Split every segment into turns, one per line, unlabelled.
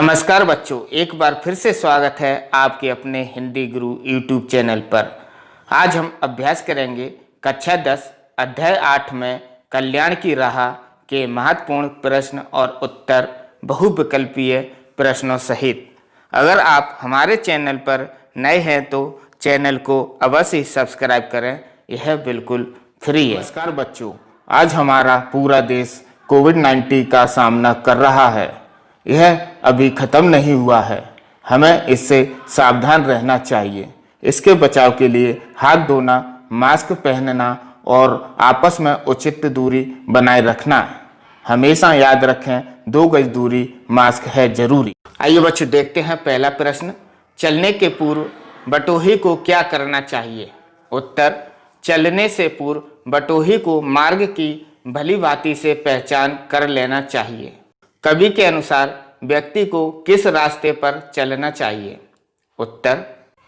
नमस्कार बच्चों, एक बार फिर से स्वागत है आपके अपने हिंदी गुरु यूट्यूब चैनल पर। आज हम अभ्यास करेंगे कक्षा 10 अध्याय 8 में कल्याण की राह के महत्वपूर्ण प्रश्न और उत्तर बहुविकल्पीय प्रश्नों सहित। अगर आप हमारे चैनल पर नए हैं तो चैनल को अवश्य सब्सक्राइब करें, यह बिल्कुल फ्री है। नमस्कार बच्चों, आज हमारा पूरा देश कोविड-19 का सामना कर रहा है। यह अभी खत्म नहीं हुआ है, हमें इससे सावधान रहना चाहिए। इसके बचाव के लिए हाथ धोना, मास्क पहनना और आपस में उचित दूरी बनाए रखना। हमेशा याद रखें, 2 गज दूरी, मास्क है जरूरी। आइए बच्चों, देखते हैं पहला प्रश्न। चलने के पूर्व बटोही को क्या करना चाहिए? उत्तर: चलने से पूर्व बटोही को मार्ग की भली भांति से पहचान कर लेना चाहिए। कवि के अनुसार व्यक्ति को किस रास्ते पर चलना चाहिए? उत्तर: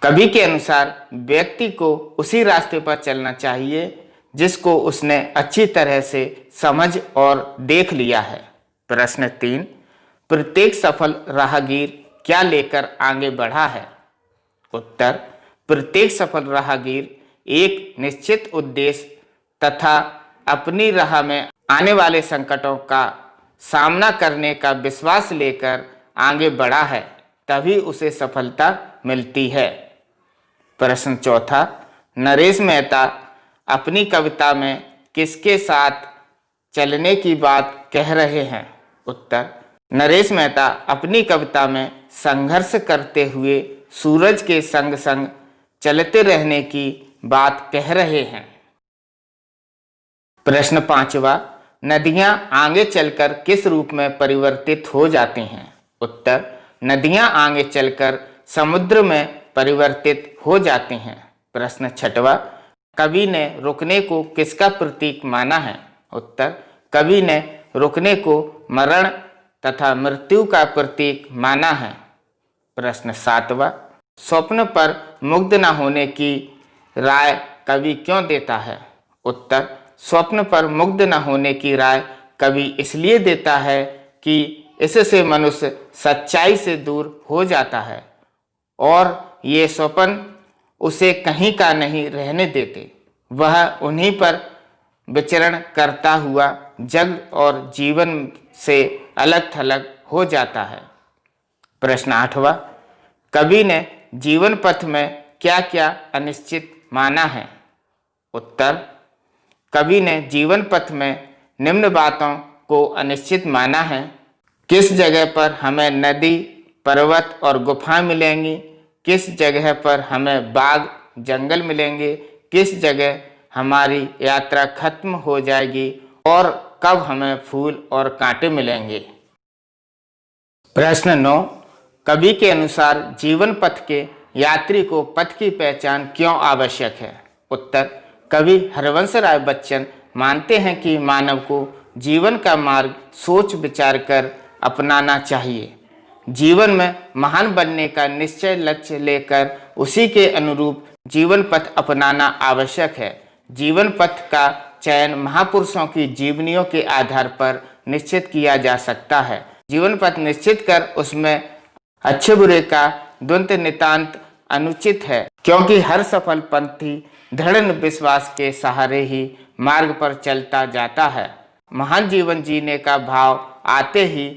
कवि के अनुसार व्यक्ति को उसी रास्ते पर चलना चाहिए जिसको उसने अच्छी तरह से समझ और देख लिया है। प्रश्न 3, प्रत्येक सफल राहगीर क्या लेकर आगे बढ़ा है? उत्तर: प्रत्येक सफल राहगीर एक निश्चित उद्देश्य तथा अपनी राह में आने वाले संकटों का सामना करने का विश्वास लेकर आगे बढ़ा है, तभी उसे सफलता मिलती है। प्रश्न 4, नरेश मेहता अपनी कविता में किसके साथ चलने की बात कह रहे हैं? उत्तर: नरेश मेहता अपनी कविता में संघर्ष करते हुए सूरज के संग संग चलते रहने की बात कह रहे हैं। प्रश्न 5, नदियां आगे चलकर किस रूप में परिवर्तित हो जाती हैं? उत्तर: नदियां आगे चलकर समुद्र में परिवर्तित हो जाती हैं। प्रश्न 6, कवि ने रुकने को किसका प्रतीक माना है? उत्तर: कवि ने रुकने को मरण तथा मृत्यु का प्रतीक माना है। प्रश्न 7, स्वप्न पर मुग्ध न होने की राय कवि क्यों देता है? उत्तर: स्वप्न पर मुग्ध न होने की राय कवि इसलिए देता है कि इससे मनुष्य सच्चाई से दूर हो जाता है और ये स्वप्न उसे कहीं का नहीं रहने देते। वह उन्हीं पर विचरण करता हुआ जग और जीवन से अलग थलग हो जाता है। प्रश्न 8, कवि ने जीवन पथ में क्या क्या अनिश्चित माना है? उत्तर: कवि ने जीवन पथ में निम्न बातों को अनिश्चित माना है। किस जगह पर हमें नदी, पर्वत और गुफाएं मिलेंगी? किस जगह पर हमें बाग, जंगल मिलेंगे? किस जगह हमारी यात्रा खत्म हो जाएगी और कब हमें फूल और कांटे मिलेंगे? प्रश्न 9, कवि के अनुसार जीवन पथ के यात्री को पथ की पहचान क्यों आवश्यक है? उत्तर: कवि हरवंश राय बच्चन मानते हैं कि मानव को जीवन का मार्ग सोच विचार कर अपनाना चाहिए। जीवन में महान बनने का निश्चय लक्ष्य लेकर उसी के अनुरूप जीवन पथ अपनाना आवश्यक है। जीवन पथ का चयन महापुरुषों की जीवनियों के आधार पर निश्चित किया जा सकता है। जीवन पथ निश्चित कर उसमें अच्छे बुरे का द्वंद्व नितांत अनुचित है, क्योंकि हर सफल पंथी दृढ़ विश्वास के सहारे ही मार्ग पर चलता जाता है। महान जीवन जीने का भाव आते ही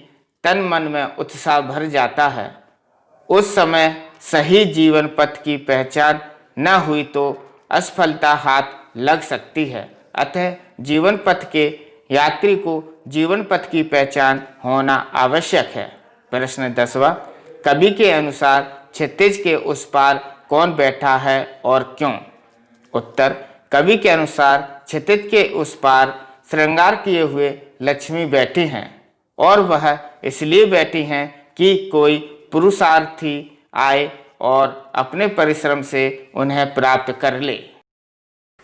तन मन में उत्साह भर जाता है। उस समय सही जीवन पथ की पहचान न हुई तो असफलता हाथ लग सकती है। अतः जीवन पथ के यात्री को जीवन पथ की पहचान होना आवश्यक है। प्रश्न 10, कवि के अनुसार क्षितिज के उस पार कौन बैठा है और क्यों? उत्तर: कवि के अनुसार क्षितिज के उस पार श्रृंगार किए हुए लक्ष्मी बैठी हैं और वह इसलिए बैठी हैं कि कोई पुरुषार्थी आए और अपने परिश्रम से उन्हें प्राप्त कर ले।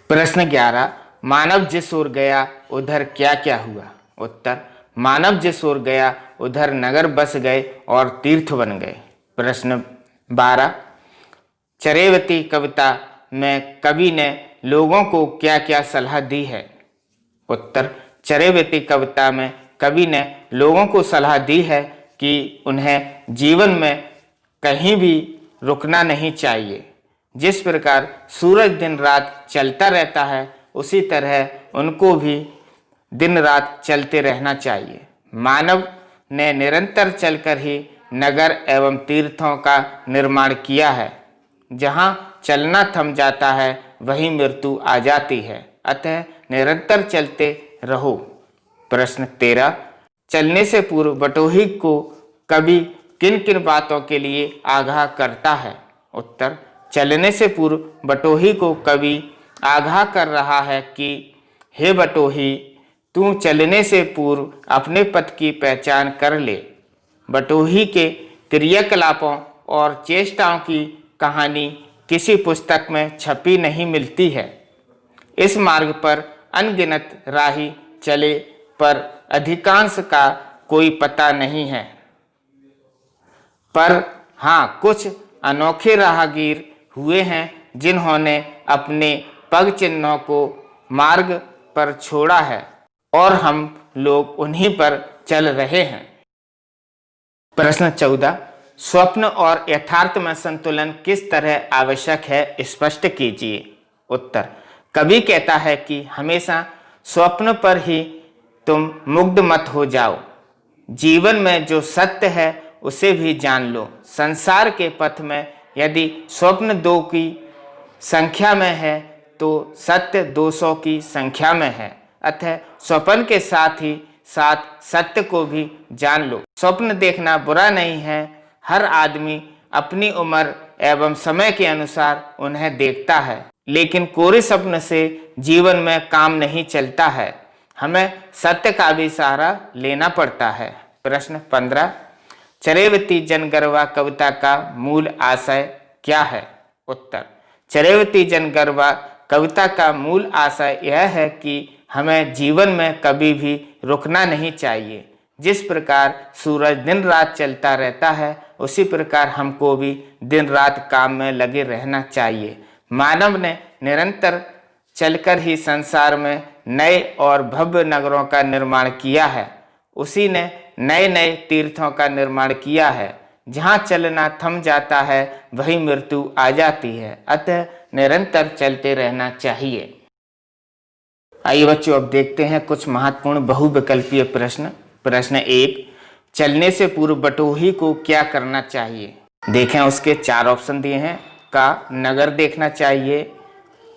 प्रश्न 11, मानव जिस ओर गया उधर क्या क्या हुआ? उत्तर: मानव जिस ओर गया उधर नगर बस गए और तीर्थ बन गए। प्रश्न 12, चरेवती कविता में कवि ने लोगों को क्या क्या सलाह दी है? उत्तर: चरेवती कविता में कवि ने लोगों को सलाह दी है कि उन्हें जीवन में कहीं भी रुकना नहीं चाहिए। जिस प्रकार सूरज दिन रात चलता रहता है, उसी तरह उनको भी दिन रात चलते रहना चाहिए। मानव ने निरंतर चलकर ही नगर एवं तीर्थों का निर्माण किया है। जहाँ चलना थम जाता है वहीं मृत्यु आ जाती है, अतः निरंतर चलते रहो। प्रश्न 13, चलने से पूर्व बटोही को कवि किन किन बातों के लिए आगाह करता है? उत्तर, चलने से पूर्व बटोही को कवि आगाह कर रहा है कि हे बटोही, तू चलने से पूर्व अपने पथ की पहचान कर ले। बटोही के क्रियाकलापों और चेष्टाओं की कहानी किसी पुस्तक में छपी नहीं मिलती है। इस मार्ग पर अनगिनत राही चले पर अधिकांश का कोई पता नहीं है, पर हाँ, कुछ अनोखे राहगीर हुए हैं जिन्होंने अपने पग चिन्हों को मार्ग पर छोड़ा है और हम लोग उन्हीं पर चल रहे हैं। प्रश्न 14, स्वप्न और यथार्थ में संतुलन किस तरह आवश्यक है, स्पष्ट कीजिए। उत्तर, कवि कहता है कि हमेशा स्वप्न पर ही तुम मुग्ध मत हो जाओ। जीवन में जो सत्य है उसे भी जान लो। संसार के पथ में यदि स्वप्न 2 की संख्या में है तो सत्य 200 की संख्या में है, अतः स्वप्न के साथ ही साथ सत्य को भी जान लो। स्वप्न देखना बुरा नहीं है, हर आदमी अपनी उम्र एवं समय के अनुसार उन्हें देखता है, लेकिन कोरे स्वप्न से जीवन में काम नहीं चलता है, हमें सत्य का भी सहारा लेना पड़ता है। प्रश्न 15, चरैवती जनगणवा कविता का मूल आशय क्या है? उत्तर, चरैवती जनगणवा कविता का मूल आशय यह है कि हमें जीवन में कभी भी रुकना नहीं चाहिए। जिस प्रकार सूरज दिन रात चलता रहता है, उसी प्रकार हमको भी दिन रात काम में लगे रहना चाहिए। मानव ने निरंतर चलकर ही संसार में नए और भव्य नगरों का निर्माण किया है। उसी ने नए नए तीर्थों का निर्माण किया है। जहाँ चलना थम जाता है वहीं मृत्यु आ जाती है, अतः निरंतर चलते रहना चाहिए। आइए बच्चों, अब देखते हैं कुछ महत्वपूर्ण बहुविकल्पीय प्रश्न। प्रश्न 1, चलने से पूर्व बटोही को क्या करना चाहिए? देखें, उसके 4 ऑप्शन दिए हैं। का नगर देखना चाहिए,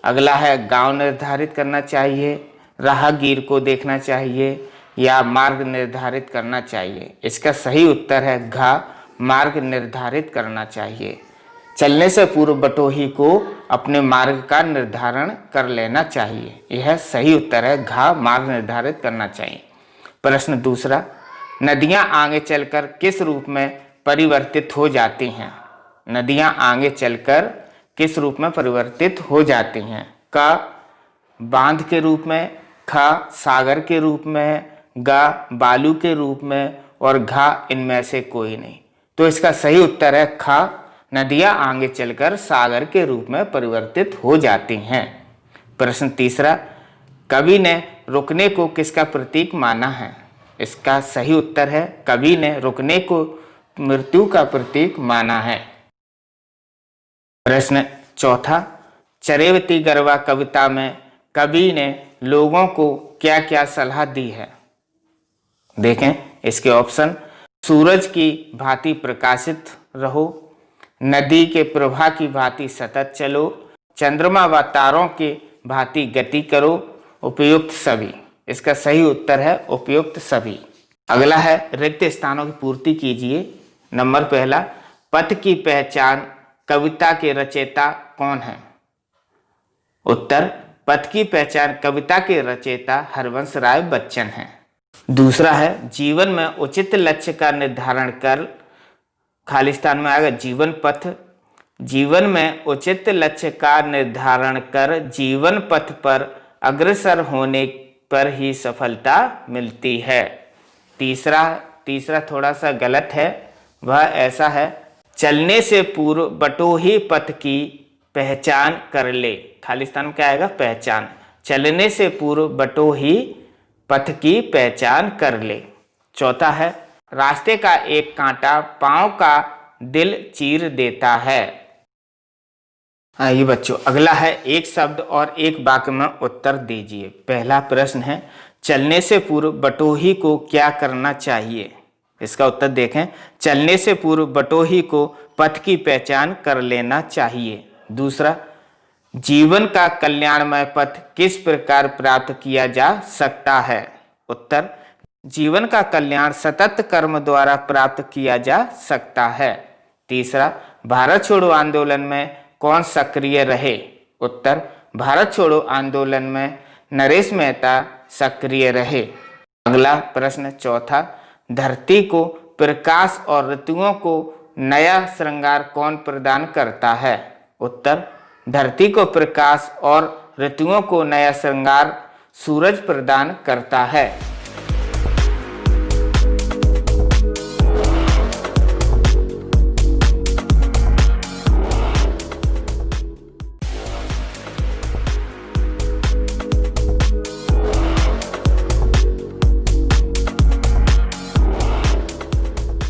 अगला है गांव निर्धारित करना चाहिए, राहगीर को देखना चाहिए या मार्ग निर्धारित करना चाहिए। इसका सही उत्तर है घ, मार्ग निर्धारित करना चाहिए। चलने से पूर्व बटोही को अपने मार्ग का निर्धारण कर लेना चाहिए। यह सही उत्तर है घ, मार्ग निर्धारित करना चाहिए। प्रश्न 2, नदियां आगे चलकर किस रूप में परिवर्तित हो जाती हैं? नदियां आगे चलकर किस रूप में परिवर्तित हो जाती हैं? क, बांध के रूप में, ख, सागर के रूप में, ग, बालू के रूप में और घ, इनमें से कोई नहीं। तो इसका सही उत्तर है ख, नदियां आगे चलकर सागर के रूप में परिवर्तित हो जाती हैं। प्रश्न 3, कवि ने रुकने को किसका प्रतीक माना है? इसका सही उत्तर है कवि ने रुकने को मृत्यु का प्रतीक माना है। प्रश्न 4, चरैवती गरवा कविता में कवि ने लोगों को क्या क्या सलाह दी है? देखें, इसके ऑप्शन, सूरज की भांति प्रकाशित रहो, नदी के प्रवाह की भांति सतत चलो, चंद्रमा व तारों की भांति गति करो, उपयुक्त सभी। इसका सही उत्तर है उपयुक्त सभी। अगला है रिक्त स्थानों की पूर्ति कीजिए। नंबर 1, पथ की पहचान कविता के रचयिता कौन है? उत्तर, पथ की पहचान कविता के रचयिता हरवंश राय बच्चन हैं। दूसरा है जीवन में उचित लक्ष्य का निर्धारण कर, खालिस्तान में आएगा जीवन पथ। जीवन में उचित लक्ष्य का निर्धारण कर जीवन पथ पर अग्रसर होने पर ही सफलता मिलती है। तीसरा थोड़ा सा गलत है, वह ऐसा है, चलने से पूर्व बटोही पथ की पहचान कर ले। खालिस्तान में क्या आएगा? पहचान। चलने से पूर्व बटोही पथ की पहचान कर ले। चौथा है, रास्ते का एक कांटा पांव का दिल चीर देता है। आइए बच्चों, अगला है एक शब्द और एक वाक्य में उत्तर दीजिए। पहला प्रश्न है, चलने से पूर्व बटोही को क्या करना चाहिए? इसका उत्तर देखें, चलने से पूर्व बटोही को पथ की पहचान कर लेना चाहिए। दूसरा, जीवन का कल्याणमय पथ किस प्रकार प्राप्त किया जा सकता है? उत्तर, जीवन का कल्याण सतत कर्म द्वारा प्राप्त किया जा सकता है। तीसरा, भारत छोड़ो आंदोलन में कौन सक्रिय रहे? उत्तर, भारत छोड़ो आंदोलन में नरेश मेहता सक्रिय रहे। अगला प्रश्न चौथा, धरती को प्रकाश और ऋतुओं को नया श्रृंगार कौन प्रदान करता है? उत्तर, धरती को प्रकाश और ऋतुओं को नया श्रृंगार सूरज प्रदान करता है।